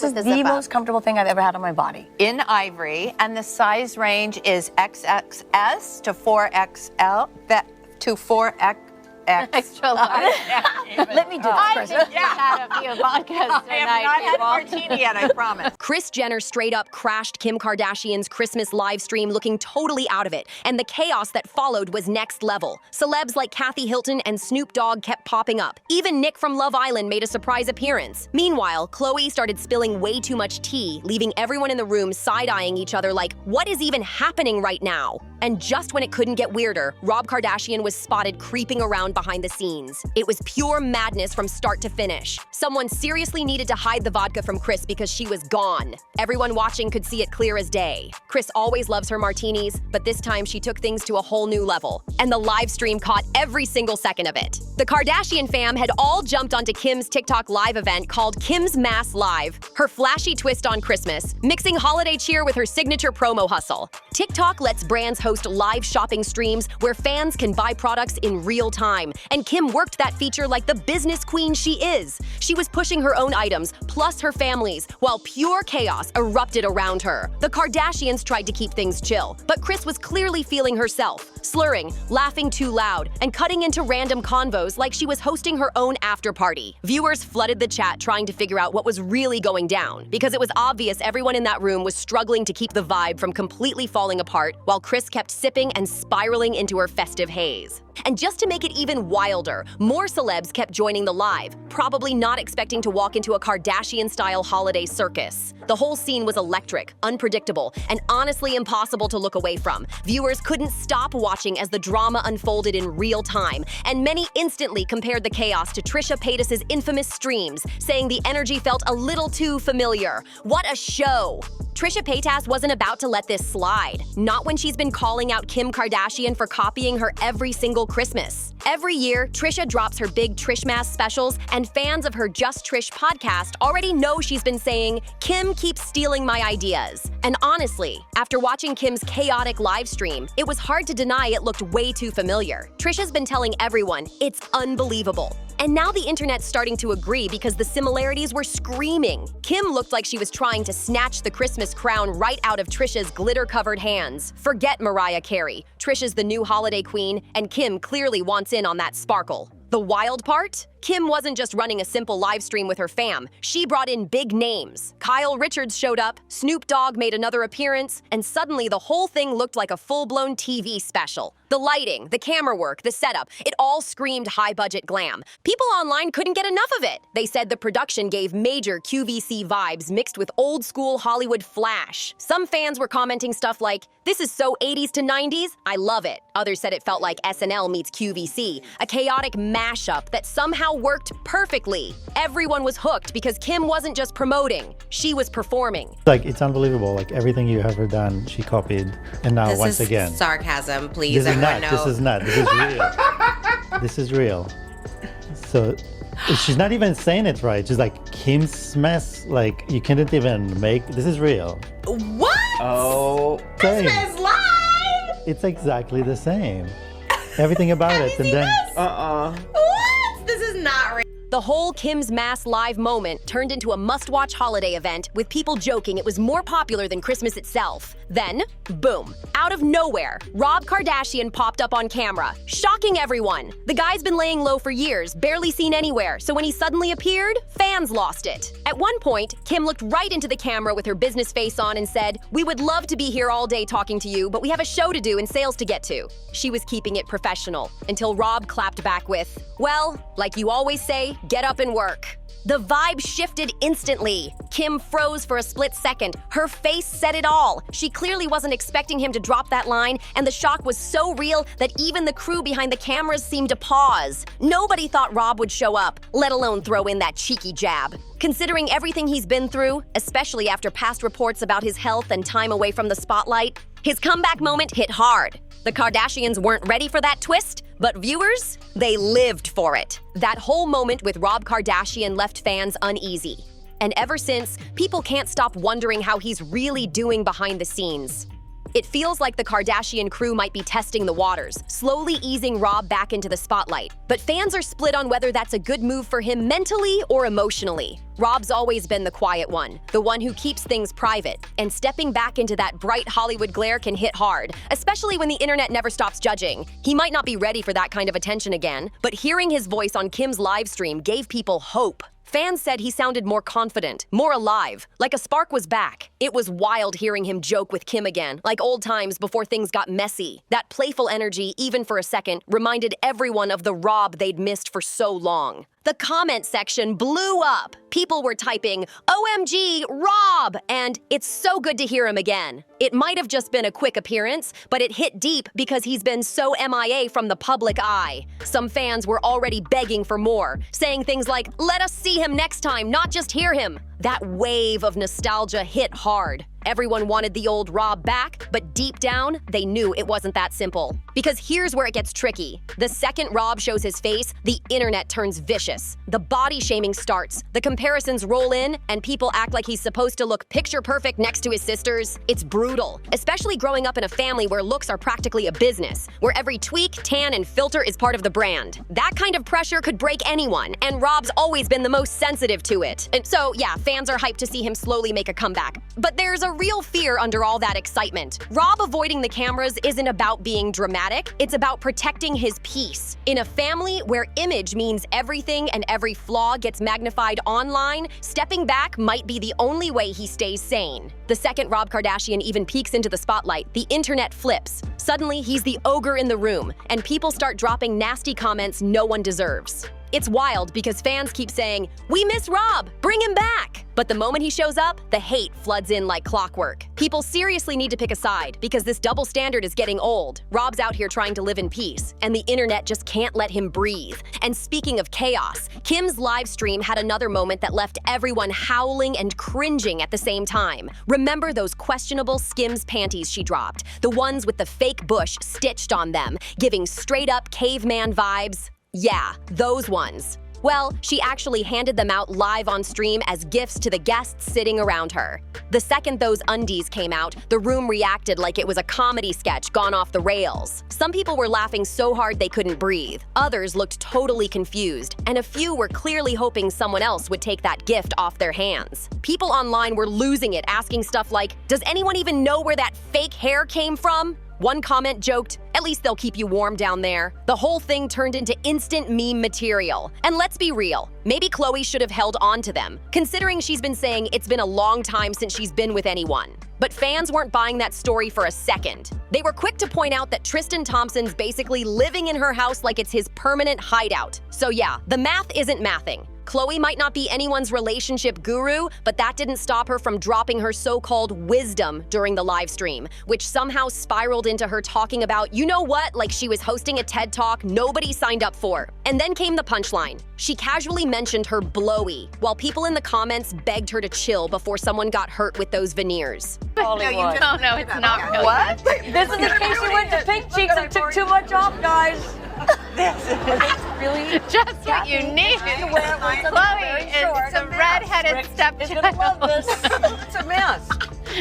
This is the most comfortable thing I've ever had on my body. In ivory, and the size range is XXS to 4XL, to 4X. Extra large. Let me do this, Chris. I think you had a few vodkas tonight, I have not had a martini yet, I promise. Kris Jenner straight up crashed Kim Kardashian's Christmas live stream looking totally out of it, and the chaos that followed was next level. Celebs like Kathy Hilton and Snoop Dogg kept popping up. Even Nick from Love Island made a surprise appearance. Meanwhile, Khloe started spilling way too much tea, leaving everyone in the room side-eyeing each other like, what is even happening right now? And just when it couldn't get weirder, Rob Kardashian was spotted creeping around behind the scenes. It was pure madness from start to finish. Someone seriously needed to hide the vodka from Kris because she was gone. Everyone watching could see it clear as day. Kris always loves her martinis, but this time she took things to a whole new level. And the live stream caught every single second of it. The Kardashian fam had all jumped onto Kim's TikTok live event called Kim's Mass Live, her flashy twist on Christmas, mixing holiday cheer with her signature promo hustle. TikTok lets brands host live shopping streams where fans can buy products in real time. And Kim worked that feature like the business queen she is. She was pushing her own items, plus her family's, while pure chaos erupted around her. The Kardashians tried to keep things chill, but Kris was clearly feeling herself, slurring, laughing too loud, and cutting into random convos like she was hosting her own after-party. Viewers flooded the chat trying to figure out what was really going down, because it was obvious everyone in that room was struggling to keep the vibe from completely falling apart, while Kris kept sipping and spiraling into her festive haze. And just to make it even wilder, more celebs kept joining the live, probably not expecting to walk into a Kardashian-style holiday circus. The whole scene was electric, unpredictable, and honestly impossible to look away from. Viewers couldn't stop watching as the drama unfolded in real time, and many instantly compared the chaos to Trisha Paytas's infamous streams, saying the energy felt a little too familiar. What a show! Trisha Paytas wasn't about to let this slide, not when she's been calling out Kim Kardashian for copying her every single Christmas. Every year, Trisha drops her big Trishmas specials, and fans of her Just Trish podcast already know she's been saying, Kim keeps stealing my ideas. And honestly, after watching Kim's chaotic live stream, it was hard to deny it looked way too familiar. Trisha's been telling everyone, it's unbelievable. And now the internet's starting to agree because the similarities were screaming. Kim looked like she was trying to snatch the Christmas crown right out of Trisha's glitter-covered hands. Forget Mariah Carey. Trisha's the new holiday queen, and Kim clearly wants in on that sparkle. The wild part? Kim wasn't just running a simple live stream with her fam. She brought in big names. Kyle Richards showed up, Snoop Dogg made another appearance, and suddenly the whole thing looked like a full-blown TV special. The lighting, the camera work, the setup, it all screamed high-budget glam. People online couldn't get enough of it. They said the production gave major QVC vibes mixed with old-school Hollywood flash. Some fans were commenting stuff like, this is so 80s to 90s, I love it. Others said it felt like SNL meets QVC, a chaotic mashup that somehow worked perfectly. Everyone was hooked because Kim wasn't just promoting, she was performing. Like, it's unbelievable. Like, everything you ever done, she copied. And now once again. Sarcasm, please. This is not. This is not. This is real. This is real. So she's not even saying it right. She's like, Kim's mess. Like, you couldn't even make. This is real. What? Oh. Christmas live? It's exactly the same. Everything about it. And then. What? This is not real. The whole Kim's Mass Live moment turned into a must-watch holiday event with people joking it was more popular than Christmas itself. Then, boom, out of nowhere, Rob Kardashian popped up on camera, shocking everyone. The guy's been laying low for years, barely seen anywhere, so when he suddenly appeared, fans lost it. At one point, Kim looked right into the camera with her business face on and said, "We would love to be here all day talking to you, but we have a show to do and sales to get to." She was keeping it professional, until Rob clapped back with, "Well, like you always say, get up and work." The vibe shifted instantly. Kim froze for a split second. Her face said it all. She clearly wasn't expecting him to drop that line, and the shock was so real that even the crew behind the cameras seemed to pause. Nobody thought Rob would show up, let alone throw in that cheeky jab. Considering everything he's been through, especially after past reports about his health and time away from the spotlight, his comeback moment hit hard. The Kardashians weren't ready for that twist, but viewers, they lived for it. That whole moment with Rob Kardashian left fans uneasy. And ever since, people can't stop wondering how he's really doing behind the scenes. It feels like the Kardashian crew might be testing the waters, slowly easing Rob back into the spotlight. But fans are split on whether that's a good move for him mentally or emotionally. Rob's always been the quiet one, the one who keeps things private, and stepping back into that bright Hollywood glare can hit hard, especially when the internet never stops judging. He might not be ready for that kind of attention again, but hearing his voice on Kim's live stream gave people hope. Fans said he sounded more confident, more alive, like a spark was back. It was wild hearing him joke with Kim again, like old times before things got messy. That playful energy, even for a second, reminded everyone of the Rob they'd missed for so long. The comment section blew up. People were typing, "OMG, Rob!" and "It's so good to hear him again." It might have just been a quick appearance, but it hit deep because he's been so MIA from the public eye. Some fans were already begging for more, saying things like, "Let us see him next time, not just hear him." That wave of nostalgia hit hard. Everyone wanted the old Rob back, but deep down, they knew it wasn't that simple. Because here's where it gets tricky. The second Rob shows his face, the internet turns vicious. The body shaming starts, the comparisons roll in, and people act like he's supposed to look picture perfect next to his sisters. It's brutal, especially growing up in a family where looks are practically a business, where every tweak, tan, and filter is part of the brand. That kind of pressure could break anyone, and Rob's always been the most sensitive to it. And so, yeah, fans are hyped to see him slowly make a comeback. But there's a real fear under all that excitement. Rob avoiding the cameras isn't about being dramatic, it's about protecting his peace. In a family where image means everything and every flaw gets magnified online, stepping back might be the only way he stays sane. The second Rob Kardashian even peeks into the spotlight, the internet flips. Suddenly, he's the ogre in the room, and people start dropping nasty comments no one deserves. It's wild because fans keep saying, "We miss Rob, bring him back!" But the moment he shows up, the hate floods in like clockwork. People seriously need to pick a side because this double standard is getting old. Rob's out here trying to live in peace, and the internet just can't let him breathe. And speaking of chaos, Kim's live stream had another moment that left everyone howling and cringing at the same time. Remember those questionable Skims panties she dropped? The ones with the fake bush stitched on them, giving straight-up caveman vibes? Yeah, those ones. Well, she actually handed them out live on stream as gifts to the guests sitting around her. The second those undies came out, the room reacted like it was a comedy sketch gone off the rails. Some people were laughing so hard they couldn't breathe. Others looked totally confused, and a few were clearly hoping someone else would take that gift off their hands. People online were losing it, asking stuff like, "Does anyone even know where that fake hair came from?" One comment joked, "At least they'll keep you warm down there." The whole thing turned into instant meme material. And let's be real, maybe Khloe should have held on to them, considering she's been saying it's been a long time since she's been with anyone. But fans weren't buying that story for a second. They were quick to point out that Tristan Thompson's basically living in her house like it's his permanent hideout. So yeah, the math isn't mathing. Khloe might not be anyone's relationship guru, but that didn't stop her from dropping her so-called wisdom during the live stream, which somehow spiraled into her talking about, you know what, like she was hosting a TED Talk nobody signed up for. And then came the punchline. She casually mentioned her blowy, while people in the comments begged her to chill before someone got hurt with those veneers. Hollywood. No, no, it's not really. What? This is in case you went to Pink Cheeks and took too much off, guys. Really? Just what you need. Chloe is a redheaded stepchild. It's a mess.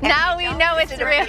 Now we know it's real.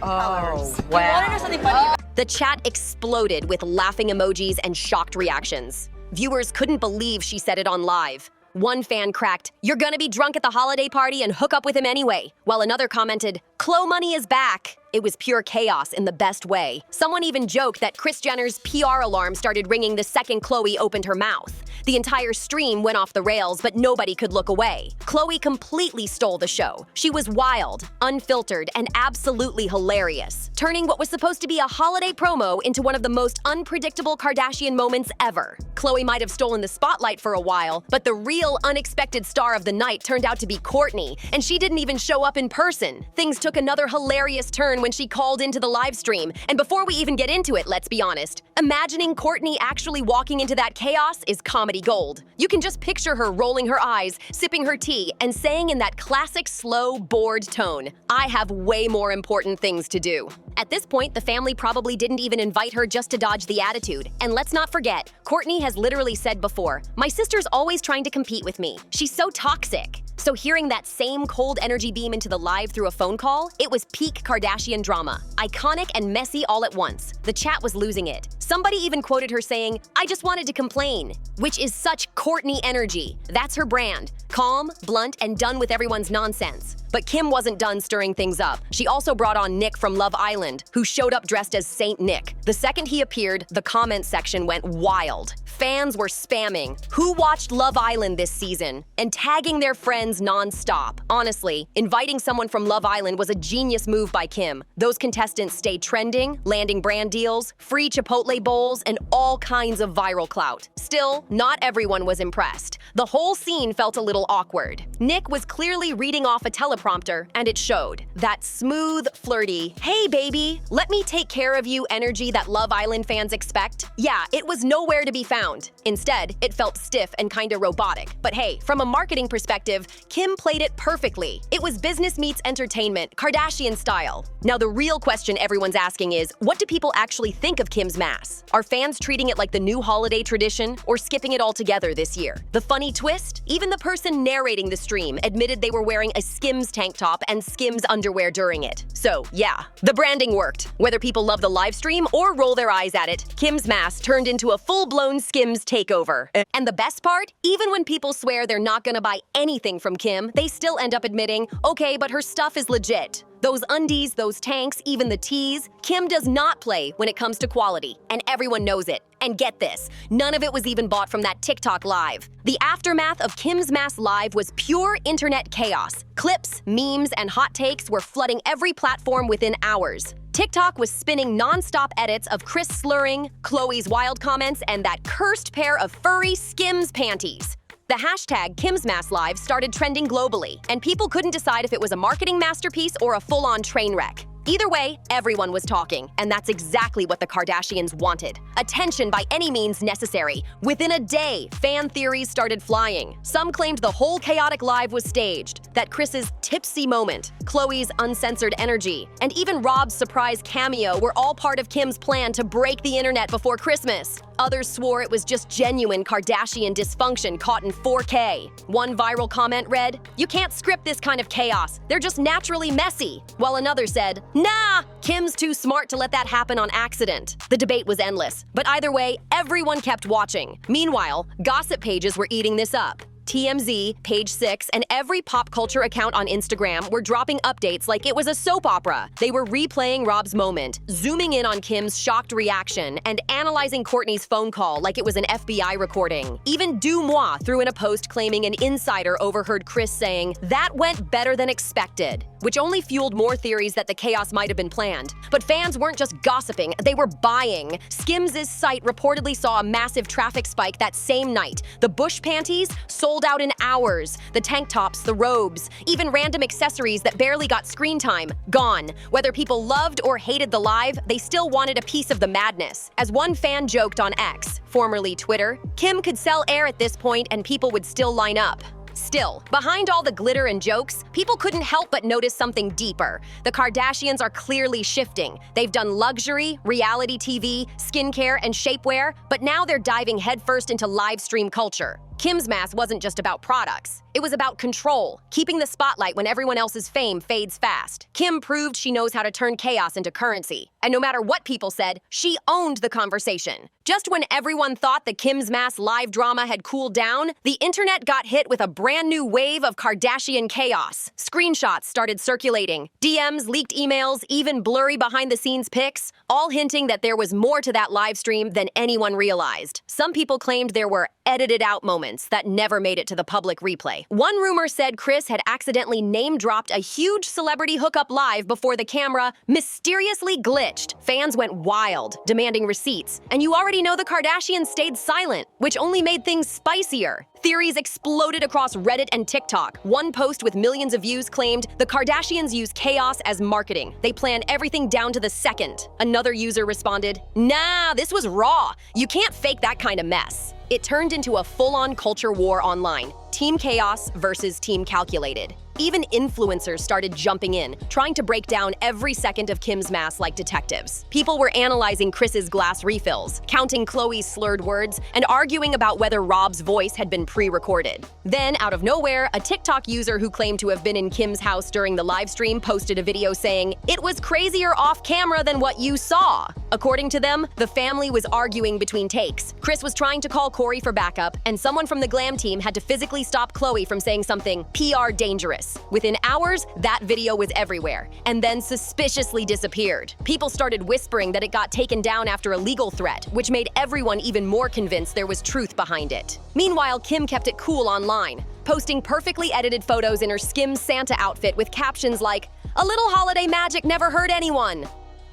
Oh, wow. You want to know something funny? The chat exploded with laughing emojis and shocked reactions. Viewers couldn't believe she said it on live. One fan cracked, "You're gonna be drunk at the holiday party and hook up with him anyway," while another commented, "Khloe money is back." It was pure chaos in the best way. Someone even joked that Kris Jenner's PR alarm started ringing the second Khloe opened her mouth. The entire stream went off the rails, but nobody could look away. Khloe completely stole the show. She was wild, unfiltered, and absolutely hilarious, turning what was supposed to be a holiday promo into one of the most unpredictable Kardashian moments ever. Khloe might have stolen the spotlight for a while, but the real unexpected star of the night turned out to be Kourtney, and she didn't even show up in person. Things took another hilarious turn when she called into the live stream. And before we even get into it, let's be honest, imagining Kourtney actually walking into that chaos is comedy gold. You can just picture her rolling her eyes, sipping her tea, and saying in that classic slow, bored tone, "I have way more important things to do." At this point, the family probably didn't even invite her just to dodge the attitude. And let's not forget, Kourtney has literally said before, "My sister's always trying to compete with me. She's so toxic." So hearing that same cold energy beam into the live through a phone call, it was peak Kardashian drama. Iconic and messy all at once. The chat was losing it. Somebody even quoted her saying, "I just wanted to complain," which is such Kourtney energy. That's her brand. Calm, blunt, and done with everyone's nonsense. But Kim wasn't done stirring things up. She also brought on Nick from Love Island, who showed up dressed as Saint Nick. The second he appeared, the comment section went wild. Fans were spamming, "Who watched Love Island this season?" and tagging their friends non-stop. Honestly, inviting someone from Love Island was a genius move by Kim. Those contestants stayed trending, landing brand deals, free Chipotle bowls, and all kinds of viral clout. Still, not everyone was impressed. The whole scene felt a little awkward. Nick was clearly reading off a teleprompter, and it showed. That smooth, flirty, "Hey baby, let me take care of you" energy that Love Island fans expect. Yeah, it was nowhere to be found. Instead, it felt stiff and kinda robotic. But hey, from a marketing perspective, Kim played it perfectly. It was business meets entertainment, Kardashian style. Now the real question everyone's asking is, what do people actually think of Kim's mass? Are fans treating it like the new holiday tradition, or skipping it altogether this year? The funny twist? Even the person narrating the stream admitted they were wearing a Skims tank top and Skims underwear during it. So yeah, the branding worked. Whether people love the live stream or roll their eyes at it, Kim's mass turned into a full-blown Skims takeover. And the best part? Even when people swear they're not gonna buy anything from Kim, they still end up admitting, okay, but her stuff is legit. Those undies, those tanks, even the tees, Kim does not play when it comes to quality, and everyone knows it. And get this, none of it was even bought from that TikTok live. The aftermath of Kim's mass live was pure internet chaos. Clips, memes, and hot takes were flooding every platform within hours. TikTok was spinning non-stop edits of Kris slurring, Khloe's wild comments, and that cursed pair of furry Skims panties. The hashtag Kim's Mass Live started trending globally, and people couldn't decide if it was a marketing masterpiece or a full-on train wreck. Either way, everyone was talking, and that's exactly what the Kardashians wanted. Attention by any means necessary. Within a day, fan theories started flying. Some claimed the whole chaotic live was staged, that Kris's tipsy moment, Khloe's uncensored energy, and even Rob's surprise cameo were all part of Kim's plan to break the internet before Christmas. Others swore it was just genuine Kardashian dysfunction caught in 4K. One viral comment read, "You can't script this kind of chaos. They're just naturally messy." While another said, "Nah, Kim's too smart to let that happen on accident." The debate was endless, but either way, everyone kept watching. Meanwhile, gossip pages were eating this up. TMZ, Page 6, and every pop culture account on Instagram were dropping updates like it was a soap opera. They were replaying Rob's moment, zooming in on Kim's shocked reaction, and analyzing Kourtney's phone call like it was an FBI recording. Even DeuxMoi threw in a post claiming an insider overheard Kris saying, "That went better than expected," which only fueled more theories that the chaos might have been planned. But fans weren't just gossiping, they were buying. Skims' site reportedly saw a massive traffic spike that same night. The bush panties sold out in hours. The tank tops, the robes, even random accessories that barely got screen time, gone. Whether people loved or hated the live, they still wanted a piece of the madness. As one fan joked on X, formerly Twitter, Kim could sell air at this point and people would still line up. Still, behind all the glitter and jokes, people couldn't help but notice something deeper. The Kardashians are clearly shifting. They've done luxury, reality TV, skincare, and shapewear, but now they're diving headfirst into live stream culture. Kim's mass wasn't just about products. It was about control, keeping the spotlight when everyone else's fame fades fast. Kim proved she knows how to turn chaos into currency. And no matter what people said, she owned the conversation. Just when everyone thought the Kim's mass live drama had cooled down, the internet got hit with a brand new wave of Kardashian chaos. Screenshots started circulating, DMs, leaked emails, even blurry behind-the-scenes pics, all hinting that there was more to that live stream than anyone realized. Some people claimed there were edited-out moments that never made it to the public replay. One rumor said Kris had accidentally name-dropped a huge celebrity hookup live before the camera mysteriously glitched. Fans went wild, demanding receipts, and you already know the Kardashians stayed silent, which only made things spicier. Theories exploded across Reddit and TikTok. One post with millions of views claimed the Kardashians use chaos as marketing. They plan everything down to the second. Another user responded, "Nah, this was raw. You can't fake that kind of mess." It turned into a full-on culture war online. Team Chaos versus Team Calculated. Even influencers started jumping in, trying to break down every second of Kim's mask like detectives. People were analyzing Chris's glass refills, counting Khloe's slurred words, and arguing about whether Rob's voice had been pre-recorded. Then, out of nowhere, a TikTok user who claimed to have been in Kim's house during the live stream posted a video saying, "It was crazier off camera than what you saw." According to them, the family was arguing between takes. Kris was trying to call Corey for backup, and someone from the glam team had to physically stop Khloe from saying something PR dangerous. Within hours, that video was everywhere, and then suspiciously disappeared. People started whispering that it got taken down after a legal threat, which made everyone even more convinced there was truth behind it. Meanwhile, Kim kept it cool online, posting perfectly edited photos in her Skims Santa outfit with captions like, "A little holiday magic never hurt anyone."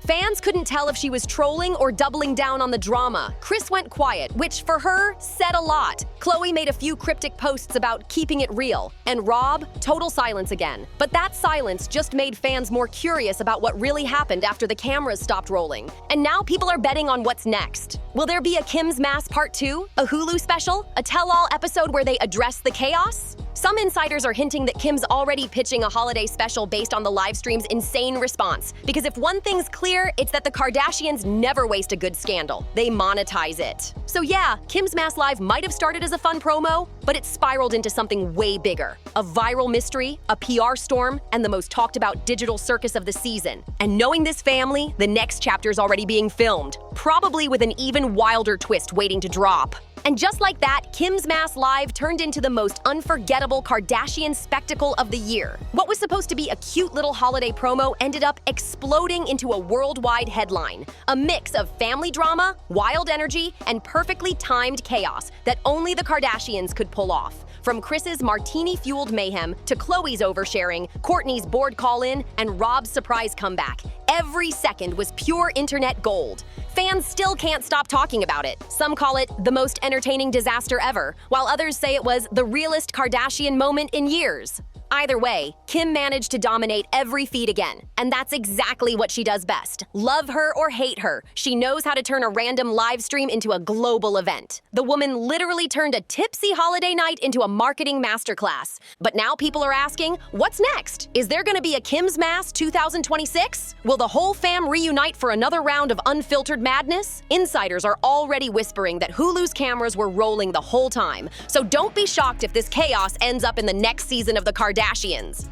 Fans couldn't tell if she was trolling or doubling down on the drama. Kris went quiet, which for her said a lot. Khloe made a few cryptic posts about keeping it real, and Rob, total silence again. But that silence just made fans more curious about what really happened after the cameras stopped rolling. And now people are betting on what's next. Will there be a Kim's Mask Part 2? A Hulu special? A tell-all episode where they address the chaos? Some insiders are hinting that Kim's already pitching a holiday special based on the live stream's insane response. Because if one thing's clear, it's that the Kardashians never waste a good scandal. They monetize it. So yeah, Kim's Mask Live might have started as a fun promo, but it spiraled into something way bigger. A viral mystery, a PR storm, and the most talked about digital circus of the season. And knowing this family, the next chapter's already being filmed, probably with an even wilder twist waiting to drop. And just like that, Kim's Mask Live turned into the most unforgettable Kardashian spectacle of the year. What was supposed to be a cute little holiday promo ended up exploding into a worldwide headline. A mix of family drama, wild energy, and perfectly timed chaos that only the Kardashians could pull off. From Kris's martini-fueled mayhem to Khloe's oversharing, Kourtney's bored call-in, and Rob's surprise comeback, every second was pure internet gold. Fans still can't stop talking about it. Some call it the most entertaining disaster ever, while others say it was the realest Kardashian moment in years. Either way, Kim managed to dominate every feed again, and that's exactly what she does best. Love her or hate her, she knows how to turn a random live stream into a global event. The woman literally turned a tipsy holiday night into a marketing masterclass. But now people are asking, what's next? Is there gonna be a Kim's Mask 2026? Will the whole fam reunite for another round of unfiltered madness? Insiders are already whispering that Hulu's cameras were rolling the whole time, so don't be shocked if this chaos ends up in the next season of the Kardashians.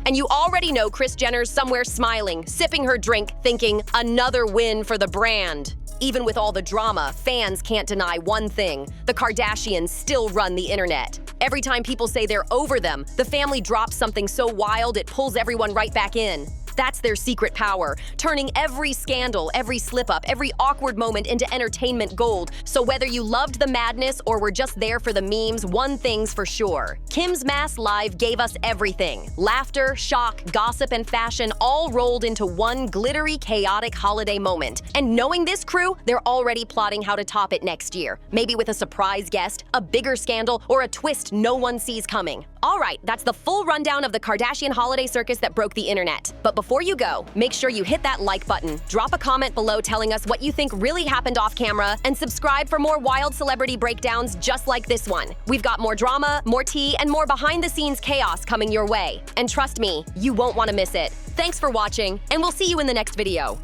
And you already know Kris Jenner's somewhere smiling, sipping her drink, thinking, another win for the brand. Even with all the drama, fans can't deny one thing: the Kardashians still run the internet. Every time people say they're over them, the family drops something so wild it pulls everyone right back in. That's their secret power, turning every scandal, every slip-up, every awkward moment into entertainment gold. So whether you loved the madness or were just there for the memes, one thing's for sure: Kim's Mask Live gave us everything. Laughter, shock, gossip, and fashion all rolled into one glittery, chaotic holiday moment. And knowing this crew, they're already plotting how to top it next year. Maybe with a surprise guest, a bigger scandal, or a twist no one sees coming. All right, that's the full rundown of the Kardashian holiday circus that broke the internet. But before you go, make sure you hit that like button, drop a comment below telling us what you think really happened off camera, and subscribe for more wild celebrity breakdowns just like this one. We've got more drama, more tea, and more behind-the-scenes chaos coming your way. And trust me, you won't want to miss it. Thanks for watching, and we'll see you in the next video.